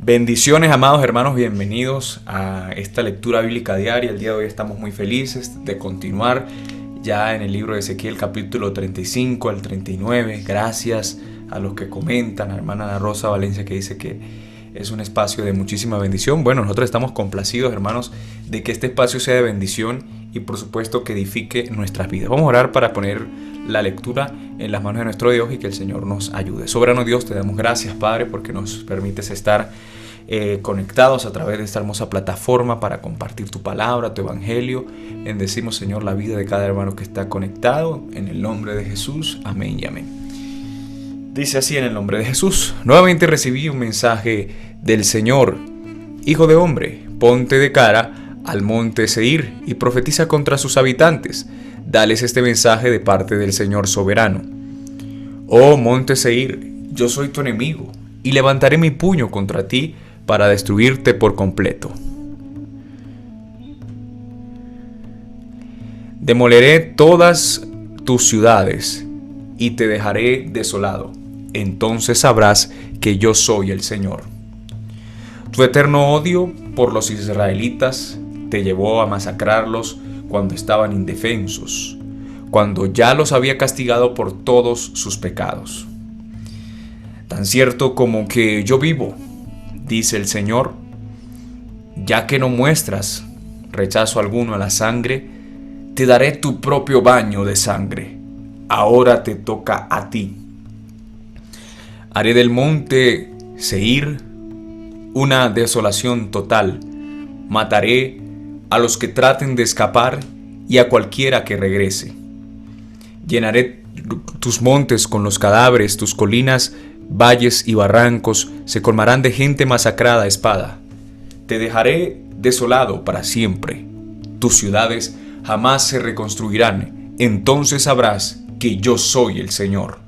Bendiciones, amados hermanos, bienvenidos a esta lectura bíblica diaria. El día de hoy estamos muy felices de continuar ya en el libro de Ezequiel, capítulo 35 al 39. Gracias a los que comentan, a la hermana Ana Rosa Valencia, que dice que es un espacio de muchísima bendición. Bueno, nosotros estamos complacidos, hermanos, de que este espacio sea de bendición y por supuesto que edifique nuestras vidas. Vamos a orar para poner la lectura en las manos de nuestro Dios y que el Señor nos ayude. Soberano Dios, te damos gracias, Padre, porque nos permites estar conectados a través de esta hermosa plataforma para compartir tu palabra, tu evangelio. Bendecimos, Señor, la vida de cada hermano que está conectado. En el nombre de Jesús, amén y amén. Dice así en el nombre de Jesús: nuevamente recibí un mensaje del Señor. Hijo de hombre, ponte de cara al monte Seir y profetiza contra sus habitantes. Dales este mensaje de parte del Señor soberano. Oh monte Seir, yo soy tu enemigo y levantaré mi puño contra ti para destruirte por completo. Demoleré todas tus ciudades y te dejaré desolado. Entonces sabrás que yo soy el Señor. Tu eterno odio por los israelitas te llevó a masacrarlos cuando estaban indefensos, cuando ya los había castigado por todos sus pecados. Tan cierto como que yo vivo, dice el Señor, ya que no muestras rechazo alguno a la sangre, te daré tu propio baño de sangre. Ahora te toca a ti. Haré del monte Seir una desolación total. Mataré a los que traten de escapar y a cualquiera que regrese. Llenaré tus montes con los cadáveres, tus colinas, valles y barrancos se colmarán de gente masacrada a espada. Te dejaré desolado para siempre. Tus ciudades jamás se reconstruirán. Entonces sabrás que yo soy el Señor.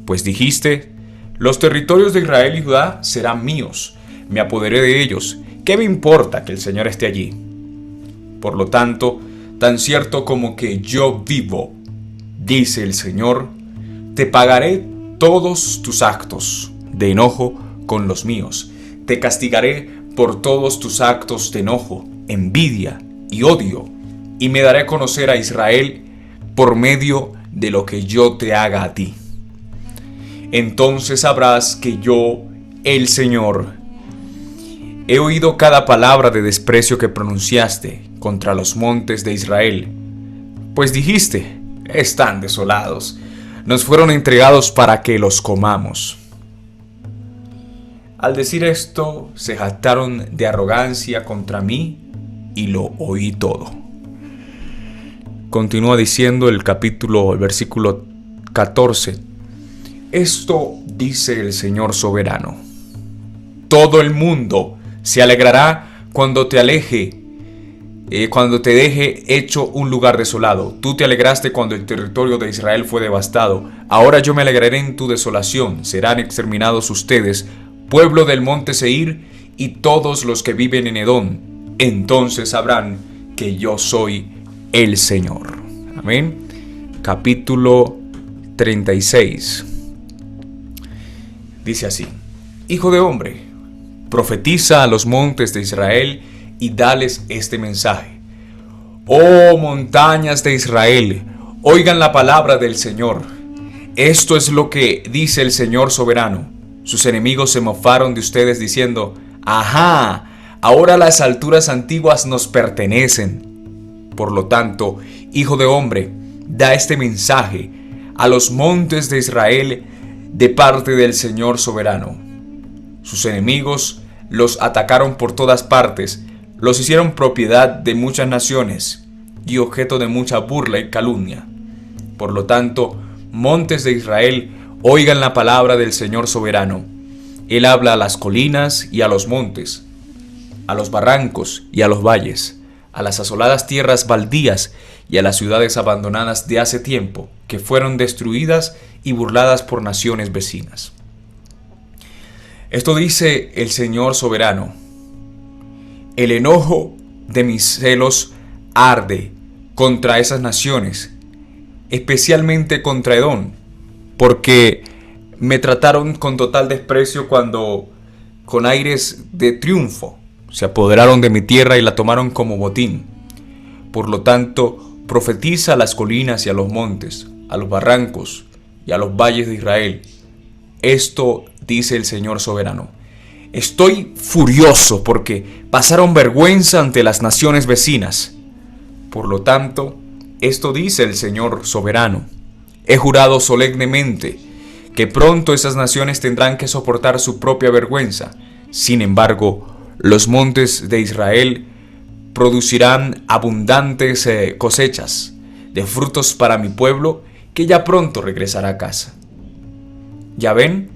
Pues dijiste: los territorios de Israel y Judá serán míos. Me apoderé de ellos. ¿Qué me importa que el Señor esté allí? Por lo tanto, tan cierto como que yo vivo, dice el Señor, te pagaré todos tus actos de enojo con los míos. Te castigaré por todos tus actos de enojo, envidia y odio, y me daré a conocer a Israel por medio de lo que yo te haga a ti. Entonces sabrás que yo, el Señor, he oído cada palabra de desprecio que pronunciaste contra los montes de Israel. Pues dijiste: están desolados, nos fueron entregados para que los comamos. Al decir esto, se jactaron de arrogancia contra mí y lo oí todo. Continúa diciendo el versículo 14. Esto dice el Señor soberano: todo el mundo se alegrará cuando te deje hecho un lugar desolado. Tú te alegraste cuando el territorio de Israel fue devastado. Ahora yo me alegraré en tu desolación. Serán exterminados ustedes, pueblo del monte Seir, y todos los que viven en Edom. Entonces sabrán que yo soy el Señor. Amén. Capítulo 36. Dice así: Hijo de hombre, profetiza a los montes de Israel y dales este mensaje. Oh montañas de Israel, oigan la palabra del Señor. Esto es lo que dice el Señor soberano. Sus enemigos se mofaron de ustedes diciendo: ajá, ahora las alturas antiguas nos pertenecen. Por lo tanto, hijo de hombre, da este mensaje a los montes de Israel de parte del Señor soberano. Sus enemigos los atacaron por todas partes, los hicieron propiedad de muchas naciones y objeto de mucha burla y calumnia. Por lo tanto, montes de Israel, oigan la palabra del Señor soberano. Él habla a las colinas y a los montes, a los barrancos y a los valles, a las asoladas tierras baldías y a las ciudades abandonadas de hace tiempo, que fueron destruidas y burladas por naciones vecinas. Esto dice el Señor soberano: el enojo de mis celos arde contra esas naciones, especialmente contra Edom, porque me trataron con total desprecio cuando con aires de triunfo, se apoderaron de mi tierra y la tomaron como botín. Por lo tanto, profetiza a las colinas y a los montes, a los barrancos y a los valles de Israel. Esto dice el Señor soberano: estoy furioso porque pasaron vergüenza ante las naciones vecinas. Por lo tanto, esto dice el Señor soberano: he jurado solemnemente que pronto esas naciones tendrán que soportar su propia vergüenza. Sin embargo, los montes de Israel producirán abundantes cosechas de frutos para mi pueblo, que ya pronto regresará a casa. Ya ven,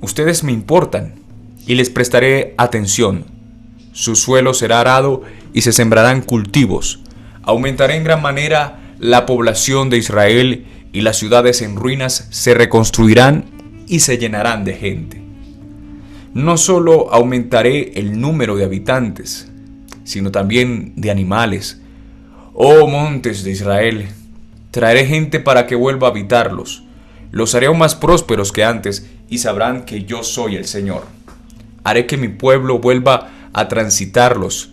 ustedes me importan y les prestaré atención. Su suelo será arado y se sembrarán cultivos. Aumentaré en gran manera la población de Israel y las ciudades en ruinas se reconstruirán y se llenarán de gente. No solo aumentaré el número de habitantes, sino también de animales. Oh montes de Israel, traeré gente para que vuelva a habitarlos. Los haré aún más prósperos que antes y sabrán que yo soy el Señor. Haré que mi pueblo vuelva a transitarlos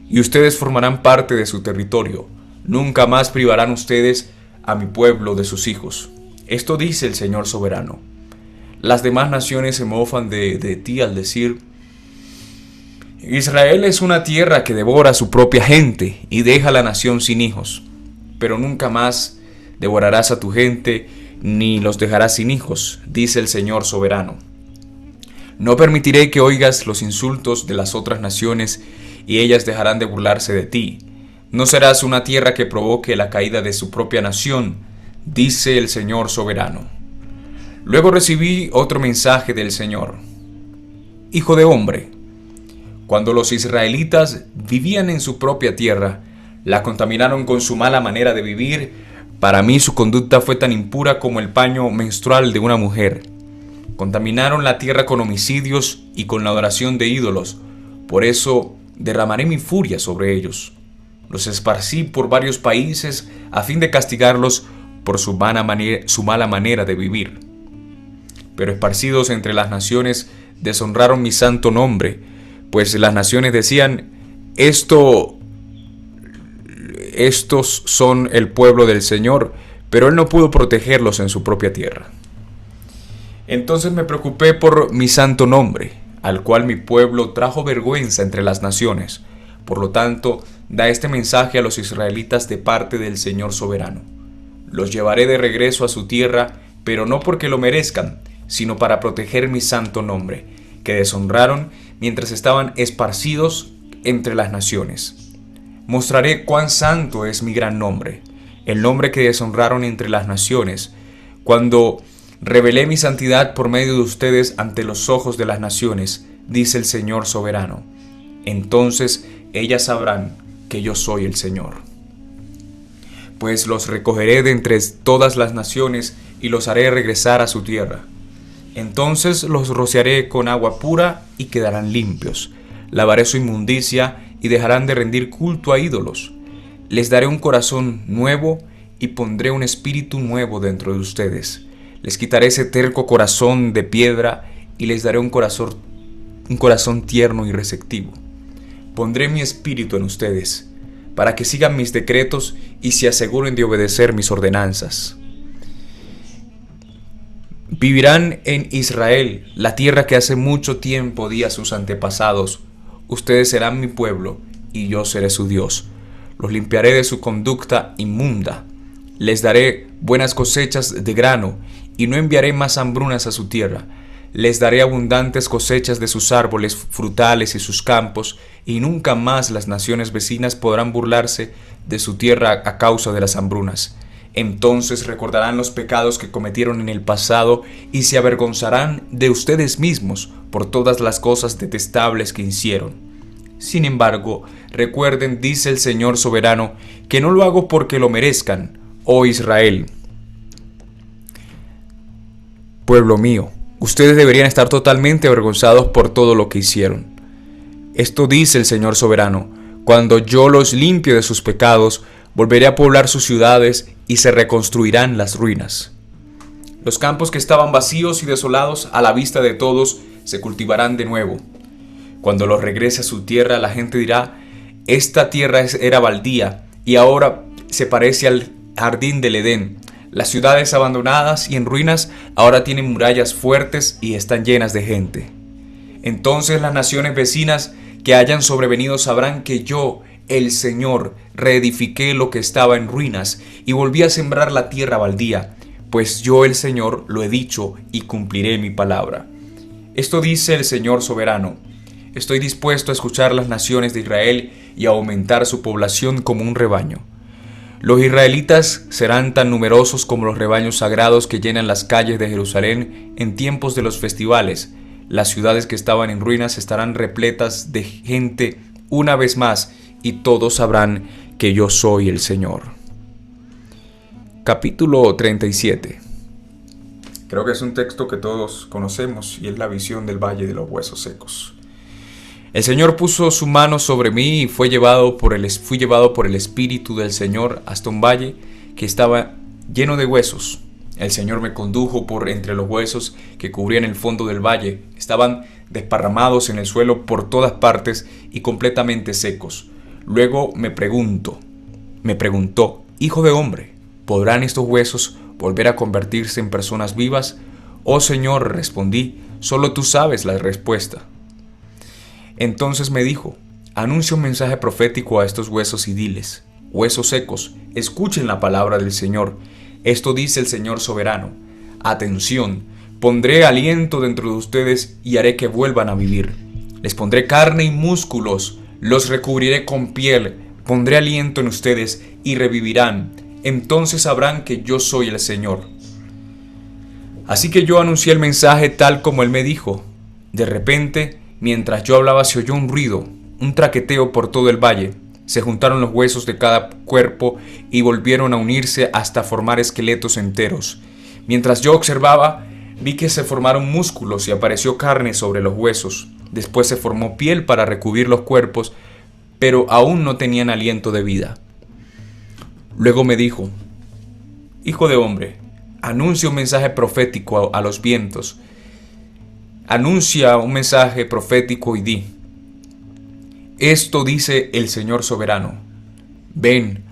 y ustedes formarán parte de su territorio. Nunca más privarán ustedes a mi pueblo de sus hijos. Esto dice el Señor soberano. Las demás naciones se mofan de ti al decir: Israel es una tierra que devora a su propia gente y deja a la nación sin hijos. Pero nunca más devorarás a tu gente ni los dejarás sin hijos, dice el Señor soberano. No permitiré que oigas los insultos de las otras naciones y ellas dejarán de burlarse de ti. No serás una tierra que provoque la caída de su propia nación, dice el Señor soberano. Luego recibí otro mensaje del Señor. Hijo de hombre, cuando los israelitas vivían en su propia tierra, la contaminaron con su mala manera de vivir. Para mí su conducta fue tan impura como el paño menstrual de una mujer. Contaminaron la tierra con homicidios y con la adoración de ídolos. Por eso derramaré mi furia sobre ellos. Los esparcí por varios países a fin de castigarlos por su mala manera de vivir. Pero esparcidos entre las naciones deshonraron mi santo nombre, pues las naciones decían: estos son el pueblo del Señor, pero Él no pudo protegerlos en su propia tierra. Entonces me preocupé por mi santo nombre, al cual mi pueblo trajo vergüenza entre las naciones. Por lo tanto, da este mensaje a los israelitas de parte del Señor soberano: los llevaré de regreso a su tierra, pero no porque lo merezcan, sino para proteger mi santo nombre, que deshonraron mientras estaban esparcidos entre las naciones. Mostraré cuán santo es mi gran nombre, el nombre que deshonraron entre las naciones, cuando revelé mi santidad por medio de ustedes ante los ojos de las naciones, dice el Señor soberano. Entonces ellas sabrán que yo soy el Señor. Pues los recogeré de entre todas las naciones y los haré regresar a su tierra. Entonces los rociaré con agua pura y quedarán limpios. Lavaré su inmundicia y dejarán de rendir culto a ídolos. Les daré un corazón nuevo y pondré un espíritu nuevo dentro de ustedes. Les quitaré ese terco corazón de piedra y les daré un corazón tierno y receptivo. Pondré mi espíritu en ustedes, para que sigan mis decretos y se aseguren de obedecer mis ordenanzas. Vivirán en Israel, la tierra que hace mucho tiempo di a sus antepasados. Ustedes serán mi pueblo y yo seré su Dios. Los limpiaré de su conducta inmunda. Les daré buenas cosechas de grano y no enviaré más hambrunas a su tierra. Les daré abundantes cosechas de sus árboles frutales y sus campos, y nunca más las naciones vecinas podrán burlarse de su tierra a causa de las hambrunas. Entonces recordarán los pecados que cometieron en el pasado y se avergonzarán de ustedes mismos por todas las cosas detestables que hicieron. Sin embargo, recuerden, dice el Señor soberano, que no lo hago porque lo merezcan, oh Israel. Pueblo mío, ustedes deberían estar totalmente avergonzados por todo lo que hicieron. Esto dice el Señor soberano: cuando yo los limpie de sus pecados, volveré a poblar sus ciudades y se reconstruirán las ruinas. Los campos que estaban vacíos y desolados a la vista de todos se cultivarán de nuevo. Cuando los regrese a su tierra, la gente dirá: esta tierra era baldía y ahora se parece al jardín del Edén. Las ciudades abandonadas y en ruinas ahora tienen murallas fuertes y están llenas de gente. Entonces las naciones vecinas que hayan sobrevenido sabrán que yo, el Señor, reedifiqué lo que estaba en ruinas y volví a sembrar la tierra baldía, pues yo, el Señor, lo he dicho y cumpliré mi palabra. Esto dice el Señor soberano: estoy dispuesto a escuchar las naciones de Israel y a aumentar su población como un rebaño. Los israelitas serán tan numerosos como los rebaños sagrados que llenan las calles de Jerusalén en tiempos de los festivales. Las ciudades que estaban en ruinas estarán repletas de gente una vez más, y todos sabrán que yo soy el Señor. Capítulo 37. Creo que es un texto que todos conocemos y es la visión del Valle de los Huesos Secos. El Señor puso su mano sobre mí y fui llevado por el Espíritu del Señor hasta un valle que estaba lleno de huesos. El Señor me condujo por entre los huesos que cubrían el fondo del valle. Estaban desparramados en el suelo por todas partes y completamente secos. Luego me preguntó: Hijo de hombre, ¿podrán estos huesos volver a convertirse en personas vivas? Oh Señor, respondí, solo tú sabes la respuesta. Entonces me dijo: anuncia un mensaje profético a estos huesos y diles: huesos secos, escuchen la palabra del Señor. Esto dice el Señor soberano: atención, pondré aliento dentro de ustedes y haré que vuelvan a vivir. Les pondré carne y músculos, los recubriré con piel, pondré aliento en ustedes y revivirán. Entonces sabrán que yo soy el Señor. Así que yo anuncié el mensaje tal como él me dijo. De repente, mientras yo hablaba, se oyó un ruido, un traqueteo por todo el valle. Se juntaron los huesos de cada cuerpo y volvieron a unirse hasta formar esqueletos enteros. Mientras yo observaba, vi que se formaron músculos y apareció carne sobre los huesos. Después se formó piel para recubrir los cuerpos, pero aún no tenían aliento de vida. Luego me dijo: hijo de hombre, anuncia un mensaje profético a los vientos. Anuncia un mensaje profético y di: esto dice el Señor soberano. Ven,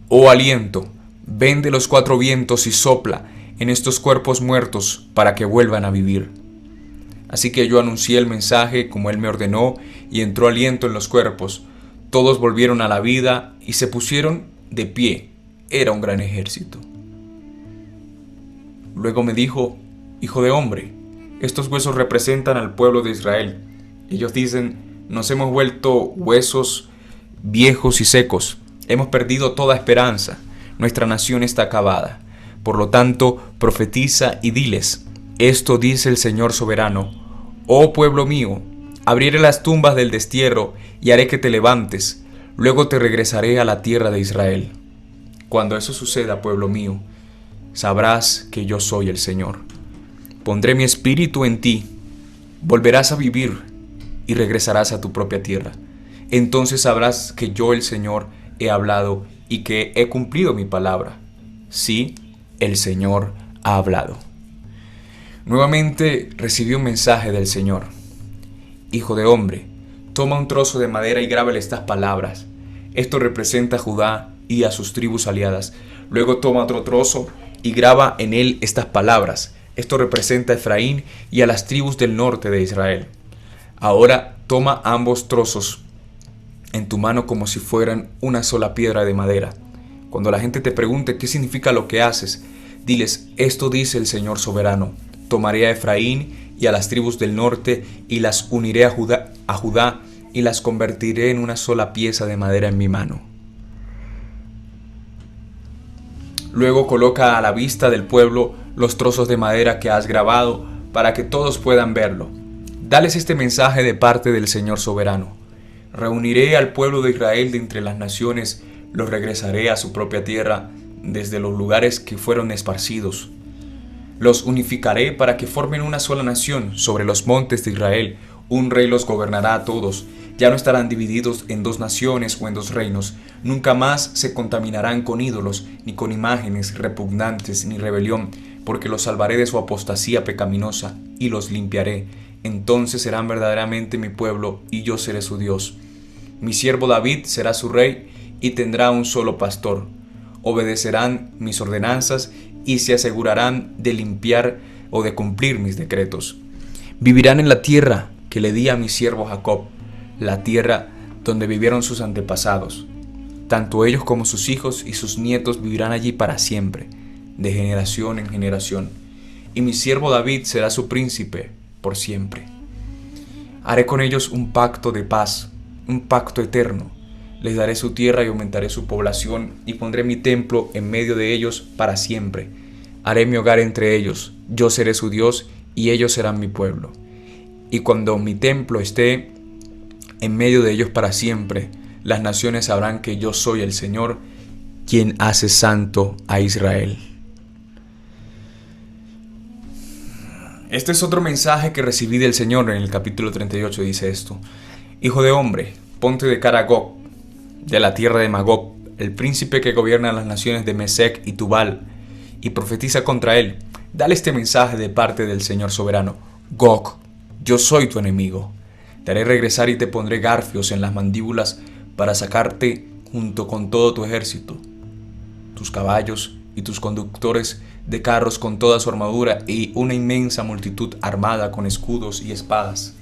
oh aliento, ven de los cuatro vientos y sopla en estos cuerpos muertos para que vuelvan a vivir. Así que yo anuncié el mensaje como él me ordenó y entró aliento en los cuerpos. Todos volvieron a la vida y se pusieron de pie. Era un gran ejército. Luego me dijo: hijo de hombre, estos huesos representan al pueblo de Israel. Ellos dicen: nos hemos vuelto huesos viejos y secos. Hemos perdido toda esperanza. Nuestra nación está acabada. Por lo tanto, profetiza y diles: esto dice el Señor soberano. Oh pueblo mío, abriré las tumbas del destierro y haré que te levantes. Luego te regresaré a la tierra de Israel. Cuando eso suceda, pueblo mío, sabrás que yo soy el Señor. Pondré mi espíritu en ti. Volverás a vivir y regresarás a tu propia tierra. Entonces sabrás que yo, el Señor, he hablado y que he cumplido mi palabra. Sí, el Señor ha hablado. Nuevamente recibí un mensaje del Señor. Hijo de hombre, toma un trozo de madera y grábale estas palabras. Esto representa a Judá y a sus tribus aliadas. Luego toma otro trozo y graba en él estas palabras. Esto representa a Efraín y a las tribus del norte de Israel. Ahora toma ambos trozos en tu mano como si fueran una sola piedra de madera. Cuando la gente te pregunte qué significa lo que haces, diles: esto dice el Señor soberano. Tomaré a Efraín y a las tribus del norte y las uniré a Judá y las convertiré en una sola pieza de madera en mi mano. Luego coloca a la vista del pueblo los trozos de madera que has grabado para que todos puedan verlo. Dales este mensaje de parte del Señor soberano. Reuniré al pueblo de Israel de entre las naciones, los regresaré a su propia tierra desde los lugares que fueron esparcidos. Los unificaré para que formen una sola nación sobre los montes de Israel. Un rey los gobernará a todos. Ya no estarán divididos en dos naciones o en dos reinos. Nunca más se contaminarán con ídolos, ni con imágenes repugnantes, ni rebelión, porque los salvaré de su apostasía pecaminosa y los limpiaré. entonces serán verdaderamente mi pueblo y yo seré su Dios. Mi siervo David será su rey y tendrá un solo pastor. Obedecerán mis ordenanzas y se asegurarán de limpiar o de cumplir mis decretos. Vivirán en la tierra que le di a mi siervo Jacob, la tierra donde vivieron sus antepasados. Tanto ellos como sus hijos y sus nietos vivirán allí para siempre, de generación en generación. Y mi siervo David será su príncipe por siempre. Haré con ellos un pacto de paz, un pacto eterno. Les daré su tierra y aumentaré su población y pondré mi templo en medio de ellos para siempre. Haré mi hogar entre ellos, yo seré su Dios y ellos serán mi pueblo. Y cuando mi templo esté en medio de ellos para siempre, las naciones sabrán que yo soy el Señor, quien hace santo a Israel. Este es otro mensaje que recibí del Señor en el capítulo 38, dice esto: Hijo de hombre, ponte de cara a Gog, de la tierra de Magog, el príncipe que gobierna las naciones de Mesec y Tubal, y profetiza contra él. Dale este mensaje de parte del Señor soberano: Gog, yo soy tu enemigo. Te haré regresar y te pondré garfios en las mandíbulas para sacarte junto con todo tu ejército, tus caballos y tus conductores de carros con toda su armadura y una inmensa multitud armada con escudos y espadas.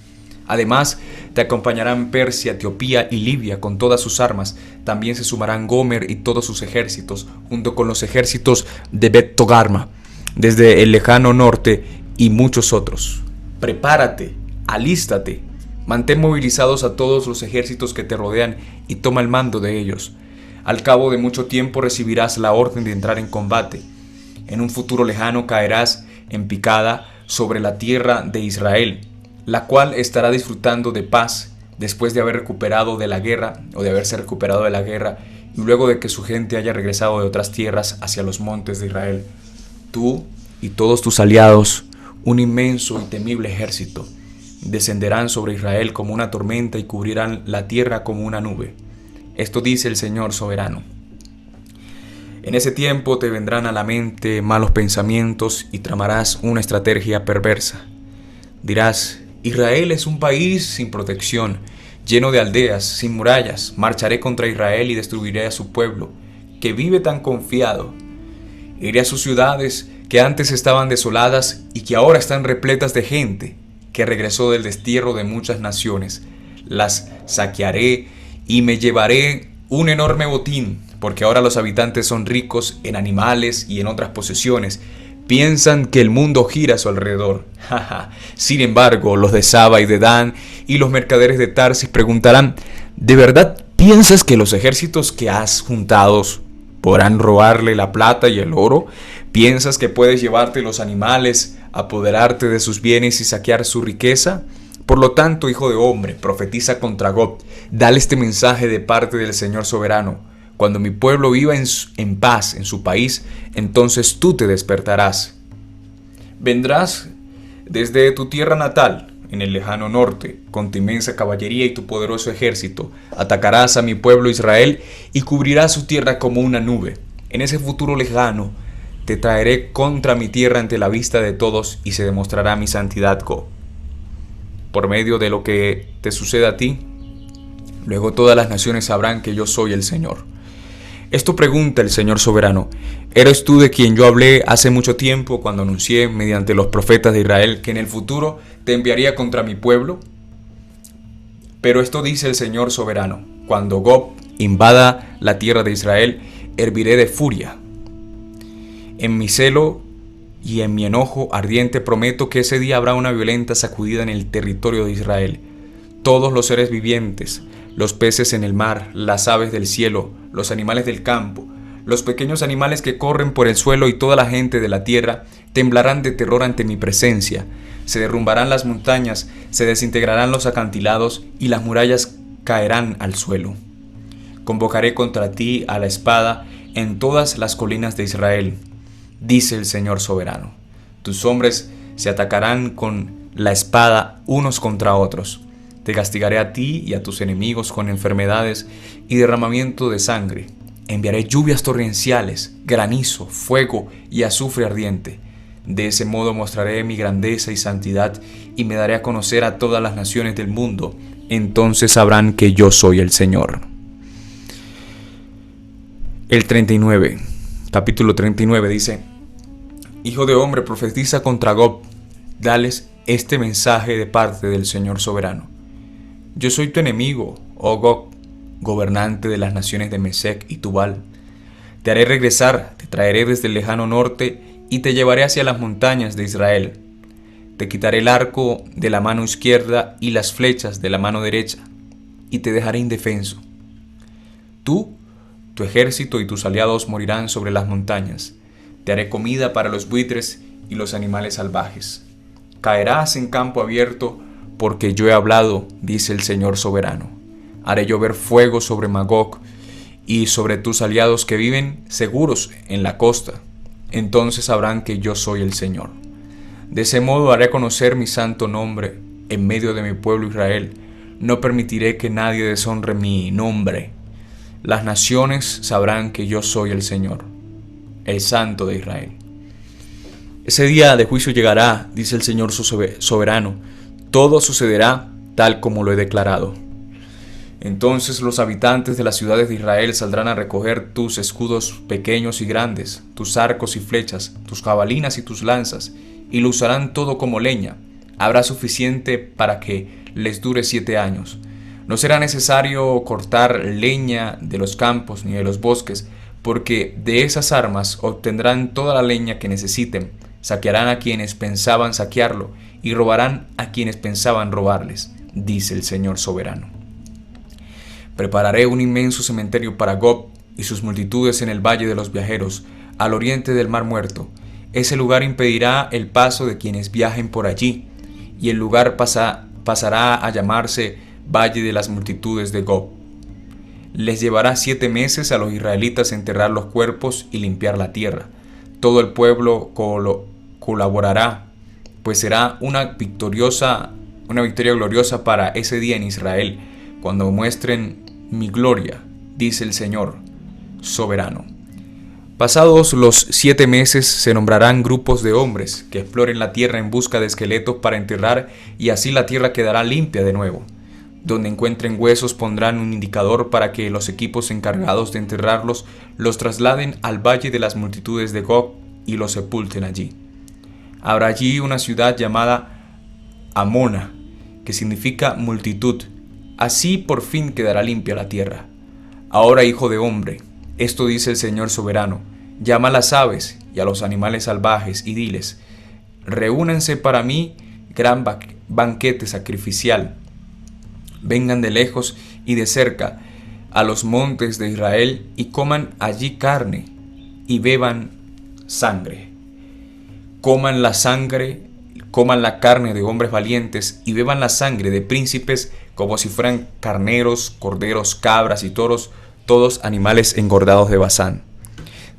Además, te acompañarán Persia, Etiopía y Libia con todas sus armas. También se sumarán Gomer y todos sus ejércitos, junto con los ejércitos de Bet Togarma, desde el lejano norte y muchos otros. Prepárate, alístate, mantén movilizados a todos los ejércitos que te rodean y toma el mando de ellos. Al cabo de mucho tiempo recibirás la orden de entrar en combate. En un futuro lejano caerás en picada sobre la tierra de Israel, la cual estará disfrutando de paz después de haber recuperado de la guerra o de haberse recuperado de la guerra y luego de que su gente haya regresado de otras tierras hacia los montes de Israel. Tú y todos tus aliados, un inmenso y temible ejército, descenderán sobre Israel como una tormenta y cubrirán la tierra como una nube. Esto dice el Señor soberano. En ese tiempo te vendrán a la mente malos pensamientos y tramarás una estrategia perversa. Dirás: Israel es un país sin protección, lleno de aldeas, sin murallas. Marcharé contra Israel y destruiré a su pueblo, que vive tan confiado. Iré a sus ciudades que antes estaban desoladas y que ahora están repletas de gente, que regresó del destierro de muchas naciones. Las saquearé y me llevaré un enorme botín, porque ahora los habitantes son ricos en animales y en otras posesiones. Piensan que el mundo gira a su alrededor. Sin embargo, los de Saba y de Dan y los mercaderes de Tarsis preguntarán: ¿de verdad piensas que los ejércitos que has juntado podrán robarle la plata y el oro? ¿Piensas que puedes llevarte los animales, apoderarte de sus bienes y saquear su riqueza? Por lo tanto, hijo de hombre, profetiza contra Gog. Dale este mensaje de parte del Señor soberano: cuando mi pueblo viva en paz en su país, entonces tú te despertarás. Vendrás desde tu tierra natal, en el lejano norte, con tu inmensa caballería y tu poderoso ejército. Atacarás a mi pueblo Israel y cubrirás su tierra como una nube. En ese futuro lejano, te traeré contra mi tierra ante la vista de todos y se demostrará mi santidad, Gog. Por medio de lo que te suceda a ti, luego todas las naciones sabrán que yo soy el Señor. Esto pregunta el Señor soberano: ¿eres tú de quien yo hablé hace mucho tiempo cuando anuncié mediante los profetas de Israel que en el futuro te enviaría contra mi pueblo? Pero esto dice el Señor soberano: cuando Gog invada la tierra de Israel, herviré de furia. En mi celo y en mi enojo ardiente prometo que ese día habrá una violenta sacudida en el territorio de Israel. Todos los seres vivientes, los peces en el mar, las aves del cielo, los animales del campo, los pequeños animales que corren por el suelo y toda la gente de la tierra temblarán de terror ante mi presencia. Se derrumbarán las montañas, se desintegrarán los acantilados y las murallas caerán al suelo. Convocaré contra ti a la espada en todas las colinas de Israel, dice el Señor soberano. Tus hombres se atacarán con la espada unos contra otros. Te castigaré a ti y a tus enemigos con enfermedades y derramamiento de sangre. Enviaré lluvias torrenciales, granizo, fuego y azufre ardiente. De ese modo mostraré mi grandeza y santidad y me daré a conocer a todas las naciones del mundo. Entonces sabrán que yo soy el Señor. El 39, capítulo 39 dice: Hijo de hombre, profetiza contra Gog, dales este mensaje de parte del Señor soberano. Yo soy tu enemigo, oh Gog, gobernante de las naciones de Mesec y Tubal. Te haré regresar, te traeré desde el lejano norte y te llevaré hacia las montañas de Israel. Te quitaré el arco de la mano izquierda y las flechas de la mano derecha, y te dejaré indefenso. Tú, tu ejército y tus aliados morirán sobre las montañas. Te haré comida para los buitres y los animales salvajes. Caerás en campo abierto, porque yo he hablado, dice el Señor soberano. Haré llover fuego sobre Magog y sobre tus aliados que viven seguros en la costa. Entonces sabrán que yo soy el Señor. De ese modo haré conocer mi santo nombre en medio de mi pueblo Israel. No permitiré que nadie deshonre mi nombre. Las naciones sabrán que yo soy el Señor, el Santo de Israel. Ese día de juicio llegará, dice el Señor soberano. Todo sucederá tal como lo he declarado. Entonces los habitantes de las ciudades de Israel saldrán a recoger tus escudos pequeños y grandes, tus arcos y flechas, tus jabalinas y tus lanzas, y lo usarán todo como leña. Habrá suficiente para que les dure 7 años. No será necesario cortar leña de los campos ni de los bosques, porque de esas armas obtendrán toda la leña que necesiten. Saquearán a quienes pensaban saquearlo y robarán a quienes pensaban robarles, dice el Señor soberano. Prepararé un inmenso cementerio para Gog y sus multitudes en el valle de los viajeros, al oriente del Mar Muerto. Ese lugar impedirá el paso de quienes viajen por allí, y el lugar pasará a llamarse Valle de las Multitudes de Gog. Les llevará 7 meses a los israelitas enterrar los cuerpos y limpiar la tierra. Todo el pueblo colaborará, pues será una victoria gloriosa para ese día en Israel, cuando muestren mi gloria, dice el Señor soberano. Pasados los 7 meses se nombrarán grupos de hombres que exploren la tierra en busca de esqueletos para enterrar, y así la tierra quedará limpia de nuevo. Donde encuentren huesos pondrán un indicador para que los equipos encargados de enterrarlos los trasladen al valle de las multitudes de Gog y los sepulten allí. Habrá allí una ciudad llamada Amona, que significa multitud. Así por fin quedará limpia la tierra. Ahora, hijo de hombre, esto dice el Señor soberano: llama a las aves y a los animales salvajes y diles: reúnanse para mí gran banquete sacrificial. Vengan de lejos y de cerca a los montes de Israel y coman allí carne y beban sangre. Coman la carne de hombres valientes y beban la sangre de príncipes, como si fueran carneros, corderos, cabras y toros, todos animales engordados de Basán.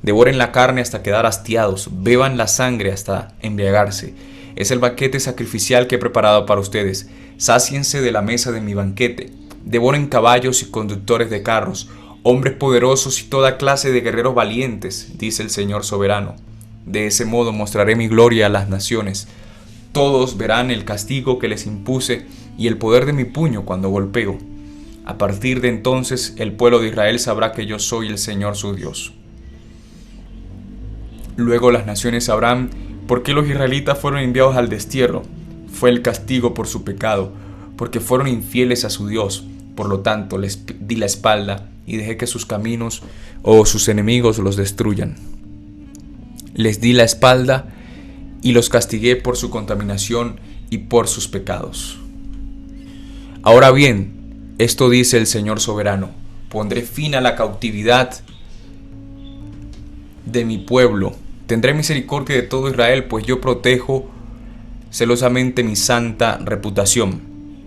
Devoren la carne hasta quedar hastiados, beban la sangre hasta embriagarse. Es el banquete sacrificial que he preparado para ustedes. Sáciense de la mesa de mi banquete. Devoren caballos y conductores de carros, hombres poderosos y toda clase de guerreros valientes, dice el Señor soberano. De ese modo mostraré mi gloria a las naciones. Todos verán el castigo que les impuse y el poder de mi puño cuando golpeo. A partir de entonces el pueblo de Israel sabrá que yo soy el Señor su Dios. Luego las naciones sabrán por qué los israelitas fueron enviados al destierro. Fue el castigo por su pecado, porque fueron infieles a su Dios. Por lo tanto les di la espalda y dejé que sus caminos o sus enemigos los destruyan. Les di la espalda y los castigué por su contaminación y por sus pecados. Ahora bien, esto dice el Señor soberano: pondré fin a la cautividad de mi pueblo. Tendré misericordia de todo Israel, pues yo protejo celosamente mi santa reputación.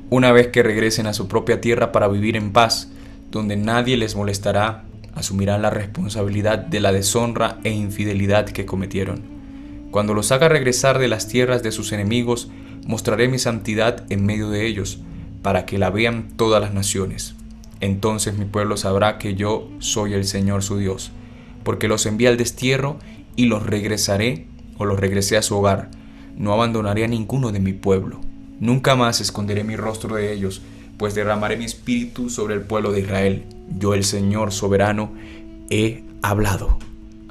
Una vez que regresen a su propia tierra para vivir en paz, donde nadie les molestará, asumirán la responsabilidad de la deshonra e infidelidad que cometieron. Cuando los haga regresar de las tierras de sus enemigos, mostraré mi santidad en medio de ellos, para que la vean todas las naciones. Entonces mi pueblo sabrá que yo soy el Señor su Dios, porque los envié al destierro y los regresaré o lo regresé a su hogar, no abandonaré a ninguno de mi pueblo. Nunca más esconderé mi rostro de ellos, pues derramaré mi espíritu sobre el pueblo de Israel. Yo, el Señor soberano, he hablado.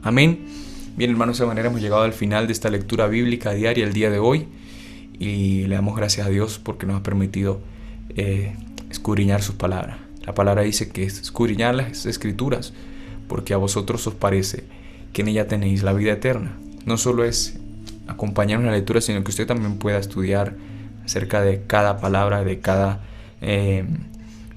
Amén. Bien, hermanos, de esa manera hemos llegado al final de esta lectura bíblica diaria el día de hoy. Y le damos gracias a Dios porque nos ha permitido escudriñar sus palabras. La palabra dice que es escudriñar las escrituras, porque a vosotros os parece que en ella tenéis la vida eterna. No solo es acompañarnos en la lectura, sino que usted también pueda estudiar acerca de cada palabra, de cada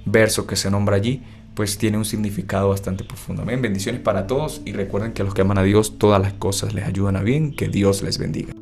verso que se nombra allí, pues tiene un significado bastante profundo. Amén. Bendiciones para todos y recuerden que a los que aman a Dios todas las cosas les ayudan a bien. Que Dios les bendiga.